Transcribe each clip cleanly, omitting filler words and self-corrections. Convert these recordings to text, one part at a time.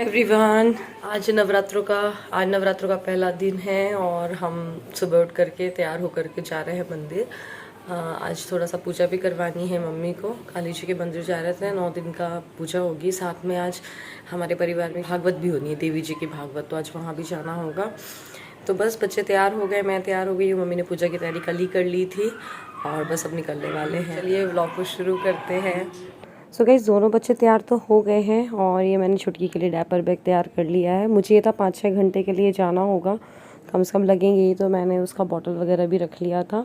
Everyone, आज नवरात्रों का पहला दिन है और हम सुबह उठ करके तैयार होकर के जा रहे हैं मंदिर। आज थोड़ा सा पूजा भी करवानी है मम्मी को। काली जी के मंदिर जा रहे थे, 9 दिन का पूजा होगी। साथ में आज हमारे परिवार में भागवत भी होनी है, देवी जी की भागवत, तो आज वहाँ भी जाना होगा। तो बस बच्चे तैयार हो गए, मैं तैयार हो गई हूँ। मम्मी ने पूजा की तैयारी कल ही कर ली थी और बस अब निकलने वाले हैं। चलिए व्लॉग को शुरू करते हैं। सो गाइस, दोनों बच्चे तैयार तो हो गए हैं और ये मैंने छुटकी के लिए डायपर बैग तैयार कर लिया है। मुझे ये था 5-6 घंटे के लिए जाना होगा, कम से कम लगेंगे ही, तो मैंने उसका बॉटल वगैरह भी रख लिया था।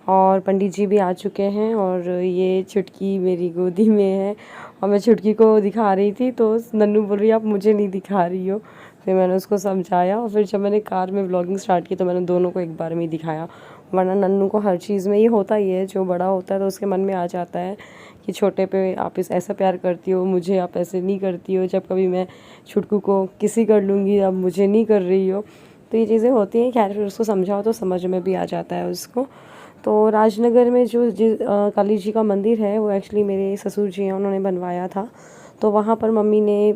और पंडित जी भी आ चुके हैं और ये छुटकी मेरी गोदी में है और मैं छुटकी को दिखा रही थी तो नन्नू बोल रही है आप मुझे नहीं दिखा रही हो। फिर मैंने उसको समझाया और फिर जब मैंने कार में व्लॉगिंग स्टार्ट की तो मैंने दोनों को एक बार में ही दिखाया। वरना नन्नू को हर चीज़ में ये होता ही है, जो बड़ा होता है तो उसके मन में आ जाता है कि छोटे पे आप इस ऐसा प्यार करती हो, मुझे आप ऐसे नहीं करती हो। जब कभी मैं छुटकू को किसी कर लूँगी, अब मुझे नहीं कर रही हो, तो ये चीज़ें होती हैं। खैर फिर उसको समझाओ तो समझ में भी आ जाता है उसको। तो राजनगर में जो काली जी का मंदिर है वो एक्चुअली मेरे ससुर जी हैं, उन्होंने बनवाया था। तो वहाँ पर मम्मी ने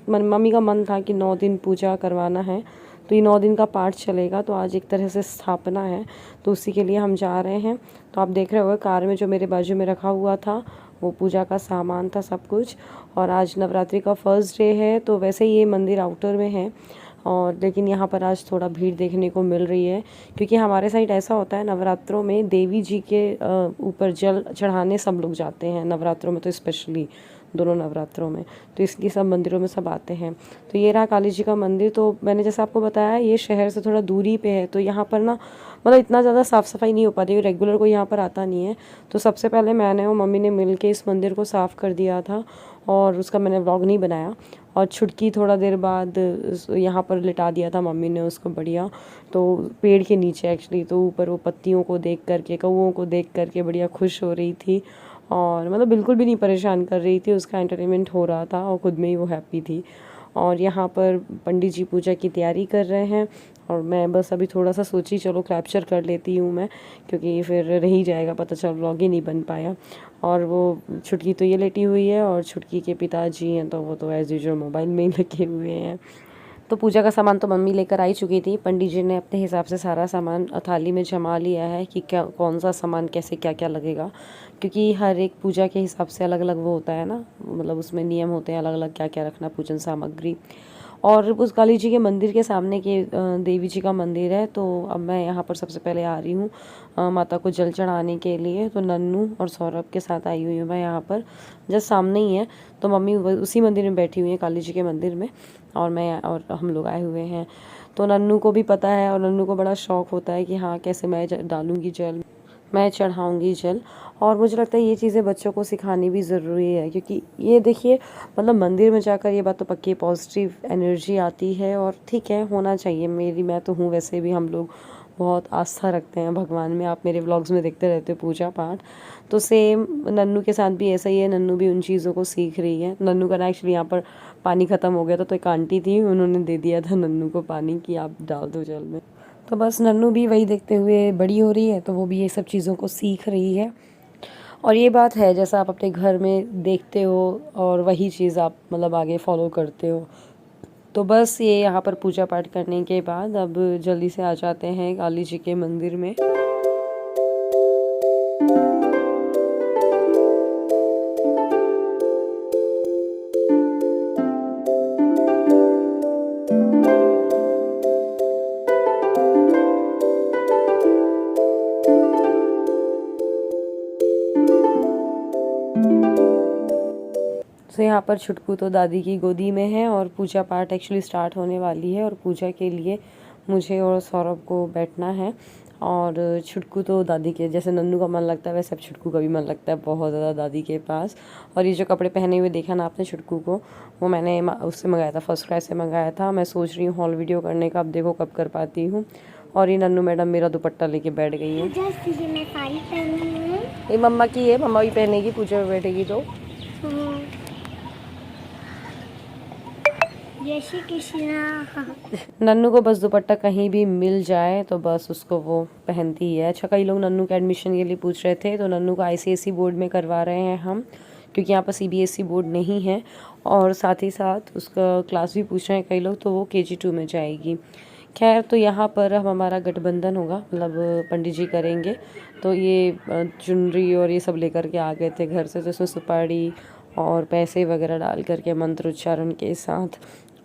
मम्मी का मन था कि 9 दिन पूजा करवाना है, तो ये 9 दिन का पाठ चलेगा। तो आज एक तरह से स्थापना है, तो उसी के लिए हम जा रहे हैं। तो आप देख रहे होंगे कार में जो मेरे बाजू में रखा हुआ था वो पूजा का सामान था, सब कुछ। और आज नवरात्रि का फर्स्ट डे है, तो वैसे ये मंदिर आउटर में है और लेकिन यहाँ पर आज थोड़ा भीड़ देखने को मिल रही है, क्योंकि हमारे साइड ऐसा होता है नवरात्रों में देवी जी के ऊपर जल चढ़ाने सब लोग जाते हैं। नवरात्रों में तो स्पेशली दोनों नवरात्रों में, तो इसलिए सब मंदिरों में सब आते हैं। तो ये रहा काली जी का मंदिर। तो मैंने जैसे आपको बताया ये शहर से थोड़ा दूरी पे है, तो यहाँ पर ना मतलब इतना ज़्यादा साफ़ सफाई नहीं हो पाती, रेगुलर कोई यहाँ पर आता नहीं है। तो सबसे पहले मैंने और मम्मी ने मिल के इस मंदिर को साफ़ कर दिया था और उसका मैंने व्लॉग नहीं बनाया। और छुटकी थोड़ा देर बाद यहाँ पर लिटा दिया था मम्मी ने उसको बढ़िया, तो पेड़ के नीचे एक्चुअली। तो ऊपर वो पत्तियों को देख करके, कौओं को देख करके बढ़िया खुश हो रही थी और मतलब बिल्कुल भी नहीं परेशान कर रही थी, उसका एंटरटेनमेंट हो रहा था और ख़ुद में ही वो हैप्पी थी। और यहाँ पर पंडित जी पूजा की तैयारी कर रहे हैं और मैं बस अभी थोड़ा सा सोची चलो कैप्चर कर लेती हूँ मैं, क्योंकि फिर रह ही जाएगा, पता चल व्लॉग ही नहीं बन पाया। और वो छुटकी तो ये लेटी हुई है और छुटकी के पिताजी हैं तो वो तो एज़ यूजुअल मोबाइल में ही लगे हुए हैं। तो पूजा का सामान तो मम्मी लेकर आई चुकी थी। पंडित जी ने अपने हिसाब से सारा सामान थाली में जमा लिया है कि क्या कौन सा सामान कैसे क्या क्या लगेगा, क्योंकि हर एक पूजा के हिसाब से अलग अलग वो होता है ना, मतलब उसमें नियम होते हैं अलग अलग क्या क्या रखना, पूजन सामग्री। और उस काली जी के मंदिर के सामने के देवी जी का मंदिर है। तो अब मैं यहाँ पर सबसे पहले आ रही हूँ माता को जल चढ़ाने के लिए। तो नन्नू और सौरभ के साथ आई हुई हूँ मैं यहाँ पर, जस्ट सामने ही है। तो मम्मी उसी मंदिर में बैठी हुई है, काली जी के मंदिर में, और मैं और हम लोग आए हुए हैं। तो नन्नू को भी पता है और नन्नू को बड़ा शौक़ होता है कि हाँ कैसे मैं डालूँगी जल, मैं चढ़ाऊँगी जल। और मुझे लगता है ये चीज़ें बच्चों को सिखानी भी ज़रूरी है, क्योंकि ये देखिए मतलब मंदिर में जाकर ये बात तो पक्की पॉजिटिव एनर्जी आती है और ठीक है होना चाहिए। मैं तो हूँ वैसे भी, हम लोग बहुत आस्था रखते हैं भगवान में, आप मेरे व्लॉग्स में देखते रहते हो पूजा पाठ। तो सेम नन्नू के साथ भी ऐसा ही है, नन्नू भी उन चीज़ों को सीख रही है। नन्नू का ना एक्चुअली यहाँ पर पानी ख़त्म हो गया था, तो एक आंटी थी उन्होंने दे दिया था नन्नू को पानी कि आप डाल दो जल में। तो बस नन्नू भी वही देखते हुए बड़ी हो रही है, तो वो भी ये सब चीज़ों को सीख रही है। और ये बात है जैसा आप अपने घर में देखते हो और वही चीज़ आप मतलब आगे फॉलो करते हो। तो बस ये यहाँ पर पूजा पाठ करने के बाद अब जल्दी से आ जाते हैं काली जी के मंदिर में। तो यहाँ पर छुटकू तो दादी की गोदी में है और पूजा पाठ एक्चुअली स्टार्ट होने वाली है। और पूजा के लिए मुझे और सौरभ को बैठना है और छुटकू तो दादी के, जैसे नन्नू का मन लगता है वैसे अब छुटकू का भी मन लगता है बहुत ज़्यादा दादी के पास। और ये जो कपड़े पहने हुए देखा ना आपने छुटकू को, वो मैंने उससे मंगाया था, फर्स्ट क्राई से मंगाया था। मैं सोच रही हूँ हॉल वीडियो करने का, अब देखो कब कर पाती हूँ। और ये नन्नू मैडम मेरा दुपट्टा लेके बैठ गई है। ये मम्मा की है, मम्मा भी पहनेगी, पूजा में बैठेगी तो। जय श्री कृष्णा। नन्नू को बस दुपट्टा कहीं भी मिल जाए तो बस उसको वो पहनती ही है। अच्छा, कई लोग नन्नू के एडमिशन के लिए पूछ रहे थे, तो नन्नू को ICSE बोर्ड में करवा रहे हैं हम, क्योंकि यहाँ पर CBSE बोर्ड नहीं है। और साथ ही साथ उसका क्लास भी पूछ रहे हैं कई लोग, तो वो KG2 में जाएगी। खैर, तो यहाँ पर अब हमारा गठबंधन होगा, मतलब पंडित जी करेंगे। तो ये चुनरी और ये सब लेकर के आ गए थे घर से, तो इसमें सुपारी और पैसे वगैरह डाल करके मंत्र उच्चारण के साथ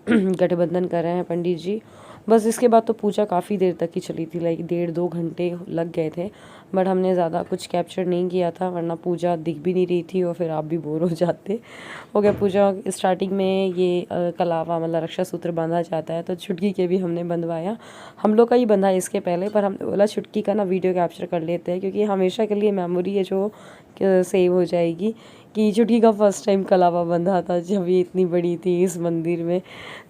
गठबंधन कर रहे हैं पंडित जी। बस इसके बाद तो पूजा काफ़ी देर तक ही चली थी, लाइक 1.5-2 घंटे लग गए थे। बट हमने ज़्यादा कुछ कैप्चर नहीं किया था, वरना पूजा दिख भी नहीं रही थी और फिर आप भी बोर हो जाते। हो गया पूजा। स्टार्टिंग में ये कलावा मतलब रक्षा सूत्र बांधा जाता है, तो छुटकी के भी हमने बंधवाया। हम लोग का ही बंधा इसके पहले, पर हमने बोला छुटकी का ना वीडियो कैप्चर कर लेते हैं, क्योंकि हमेशा के लिए मेमोरी है जो सेव हो जाएगी कि छुटकी का फर्स्ट टाइम कलावा बंधा था जब ये इतनी बड़ी थी इस मंदिर में।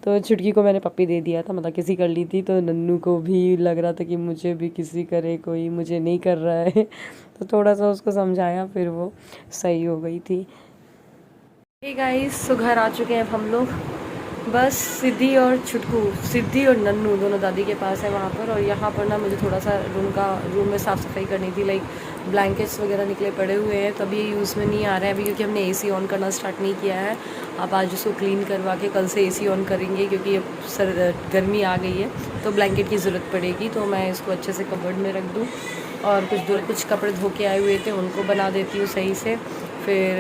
तो छुटकी को मैंने पप्पी दे दिया था, मतलब किसी कर ली थी। तो नन्नू को भी लग रहा था कि मुझे भी किसी करे, कोई मुझे नहीं कर रहा है। तो थोड़ा सा उसको समझाया, फिर वो सही हो गई थी। हे गाइस, तो घर आ चुके हैं अब हम लोग। बस सिद्धि और छुटकू, सिद्धि और नन्नू दोनों दादी के पास है वहाँ पर। और यहाँ पर ना मुझे थोड़ा सा रूम में साफ़ सफाई करनी थी, लाइक ब्लैंकेट्स वगैरह निकले पड़े हुए हैं, तभी यूज़ में नहीं आ रहा है अभी, क्योंकि हमने AC ऑन करना स्टार्ट नहीं किया है। अब आज उसको क्लीन करवा के कल से AC ऑन करेंगे, क्योंकि अब गर्मी आ गई है तो ब्लैंकेट की ज़रूरत पड़ेगी। तो मैं इसको अच्छे से कबर्ड में रख दूँ, और कुछ कपड़े धो के आए हुए थे उनको बना देती हूँ सही से। फिर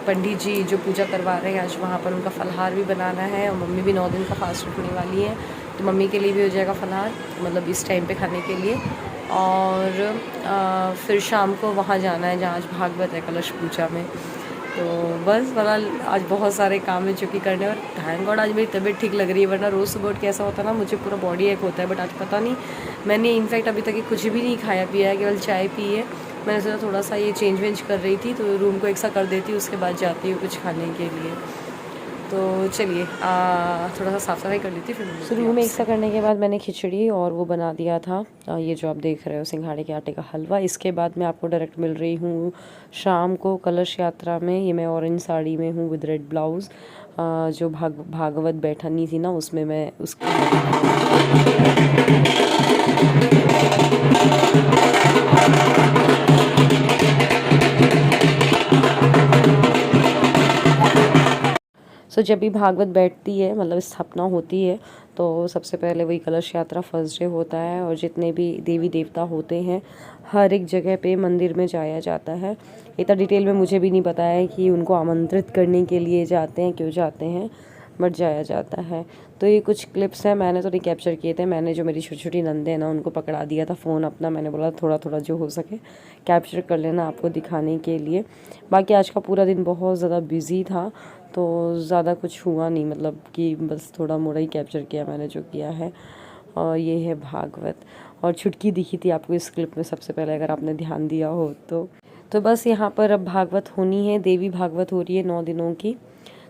पंडित जी जो पूजा करवा रहे हैं आज, वहाँ पर उनका फलाहार भी बनाना है, और मम्मी भी 9 दिन का फास्ट रखने वाली है, तो मम्मी के लिए भी हो जाएगा फलाहार, मतलब इस टाइम पे खाने के लिए। और फिर शाम को वहाँ जाना है जहाँ आज भागवत है, कलश पूजा में। तो बस फिलहाल आज बहुत सारे काम है जो कि करने, और थैंक गॉड आज मेरी तबीयत ठीक लग रही है, वरना रोज़ सुबह उठ के ऐसा होता है ना मुझे पूरा बॉडी एक होता है। बट आज पता नहीं, मैंने इनफैक्ट अभी तक कुछ भी नहीं खाया पिया है, केवल चाय पी है। मैंने सोचा थोड़ा सा ये चेंज वेंज कर रही थी, तो रूम को एक सा कर देती हूँ, उसके बाद जाती हूँ कुछ खाने के लिए। तो चलिए थोड़ा सा साफ़ सफाई कर लेती, फिर रूम में एक सा करने के बाद मैंने खिचड़ी और वो बना दिया था, ये जो आप देख रहे हो सिंघाड़े के आटे का हलवा। इसके बाद मैं आपको डायरेक्ट मिल रही हूँ शाम को कलश यात्रा में। ये मैं ऑरेंज साड़ी में हूँ विद रेड ब्लाउज़, जो भागवत बैठनी थी ना उसमें मैं उसको जब भी भागवत बैठती है, मतलब स्थापना होती है, तो सबसे पहले वही कलश यात्रा फर्स्ट डे होता है। और जितने भी देवी देवता होते हैं हर एक जगह पे मंदिर में जाया जाता है। इतना डिटेल में मुझे भी नहीं पता है कि उनको आमंत्रित करने के लिए जाते हैं, क्यों जाते हैं, बट जाया जाता है। तो ये कुछ क्लिप्स हैं, मैंने तो नहीं कैप्चर किए थे, मैंने जो मेरी छोटी छोटी नंदे हैं ना उनको पकड़ा दिया था फ़ोन अपना। मैंने बोला थोड़ा थोड़ा जो हो सके कैप्चर कर लेना आपको दिखाने के लिए। बाकी आज का पूरा दिन बहुत ज़्यादा बिजी था, तो ज़्यादा कुछ हुआ नहीं, मतलब कि बस थोड़ा मोड़ा ही कैप्चर किया मैंने जो किया है। और ये है भागवत, और छुटकी दिखी थी आपको इस क्लिप में सबसे पहले, अगर आपने ध्यान दिया हो तो बस यहाँ पर अब भागवत होनी है, देवी भागवत हो रही है 9 दिनों की।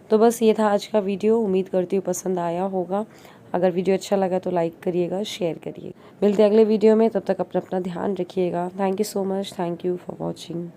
तो बस ये था आज का वीडियो, उम्मीद करती हूँ पसंद आया होगा। अगर वीडियो अच्छा लगा तो लाइक करिएगा, शेयर करिएगा। मिलते हैं अगले वीडियो में, तब तक अपना ध्यान रखिएगा। Thank you so much, thank you for watching.